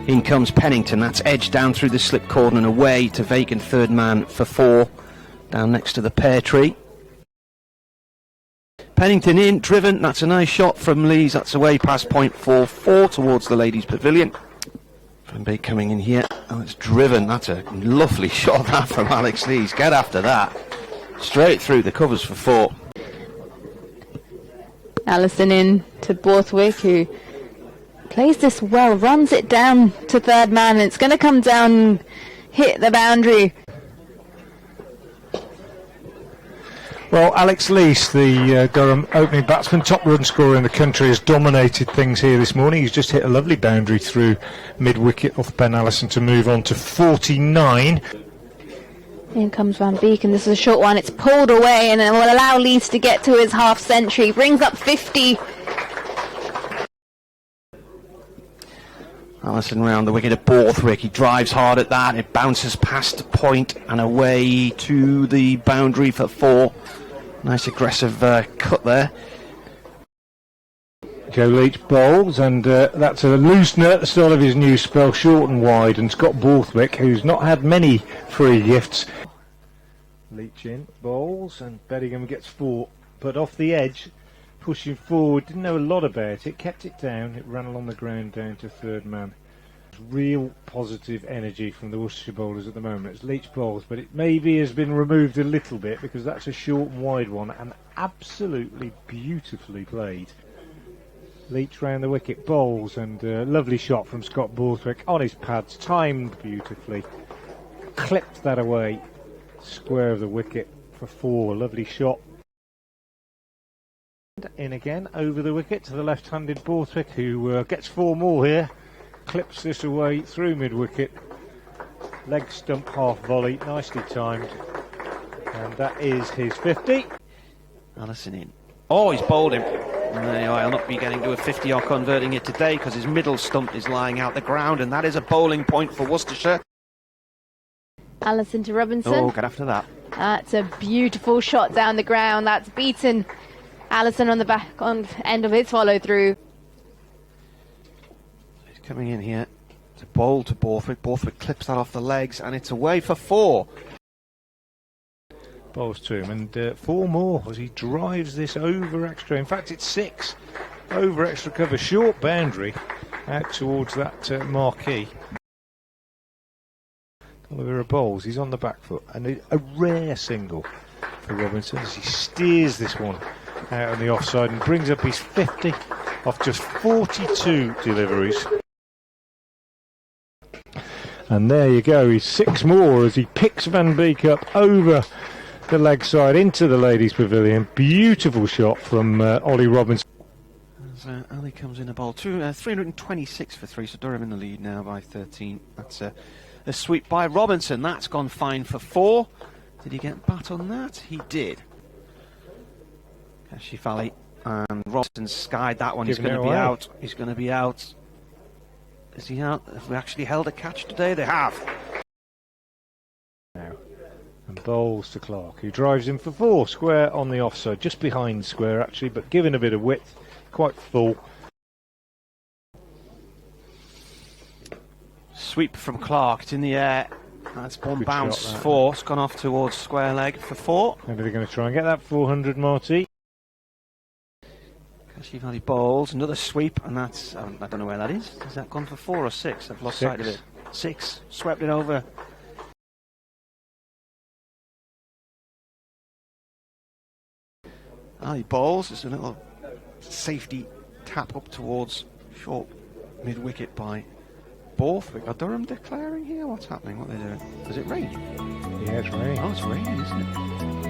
In comes Pennington, that's edged down through the slip cordon and away to vacant third man for 4, down next to the pear tree. Pennington in, driven, that's a nice shot from Lees, that's away past point 4 towards the ladies' pavilion. Van Beek coming in here, oh, it's driven, that's a lovely shot that from Alex Lees, get after that. Straight through the covers for 4. Alison in to Borthwick, who plays this well, runs it down to third man, and it's going to come down, hit the boundary. Well, Alex Lees, the Durham opening batsman, top run scorer in the country, has dominated things here this morning. He's just hit a lovely boundary through mid-wicket off Ben Allison to move on to 49. In comes Van Beek, and this is a short one. It's pulled away, and it will allow Lees to get to his half century. Brings up 50. Allison round the wicket at Borthwick, he drives hard at that, it bounces past the point and away to the boundary for 4. Nice aggressive cut there. Joe Leach bowls, and that's a loosener at the start of his new spell, short and wide, and Scott Borthwick, who's not had many free gifts. Leach in, bowls, and Bedingham gets 4, but off the edge, pushing forward, didn't know a lot about it, kept it down, it ran along the ground down to third man. Real positive energy from the Worcestershire bowlers at the moment. It's Leach bowls, but it maybe has been removed a little bit because that's a short and wide one, and absolutely beautifully played. Leach round the wicket, bowls, and a lovely shot from Scott Borthwick on his pads, timed beautifully, clipped that away, square of the wicket for 4, lovely shot. In again, over the wicket to the left-handed Borthwick, who gets 4 more here, clips this away through mid-wicket, leg stump half volley, nicely timed, and that is his 50. Allison in. Oh, he's bowled him. Anyway, I'll not be getting to a 50 or converting it today because his middle stump is lying out the ground, and that is a bowling point for Worcestershire. Allison to Robinson. Oh, get after that. That's a beautiful shot down the ground. That's beaten Allison on the back on end of his follow through. He's coming in here to bowl to Borthwick. Borthwick clips that off the legs, and it's away for 4. Bowls to him, and 4 more as he drives this over extra. In fact, it's 6 over extra cover, short boundary out towards that marquee. Oliver bowls, he's on the back foot, and a rare single for Robinson as he steers this one out on the offside and brings up his 50 off just 42 deliveries. And there you go, he's 6 more as he picks Van Beek up over the leg side into the ladies' pavilion. Beautiful shot from Ollie Robinson. As Ali comes in a bowl, 326 for 3, so Durham in the lead now by 13. That's a sweep by Robinson, that's gone fine for 4. Did he get bat on that? He did. Kashifali and Robinson skied that one. He's going to be out. He's going to be out. Is he out? Have we actually held a catch today? They have. Now, and bowls to Clark, who drives in for 4, square on the offside, just behind square actually, but given a bit of width, quite full. Sweep from Clark, it's in the air. That's one Good bounce shot, 4. It's gone off towards square leg for 4. Maybe they're going to try and get that 400, Marty. Kashifali bowls, another sweep, and that's, I don't know where that is. Has that gone for 4 or 6? I've lost sight of it. 6, swept it over. Ali bowls, it's a little safety tap up towards short mid-wicket by Borthwick. Are Durham declaring here? What's happening? What are they doing? Does it rain? Yeah, it's raining. Oh, it's raining, isn't it?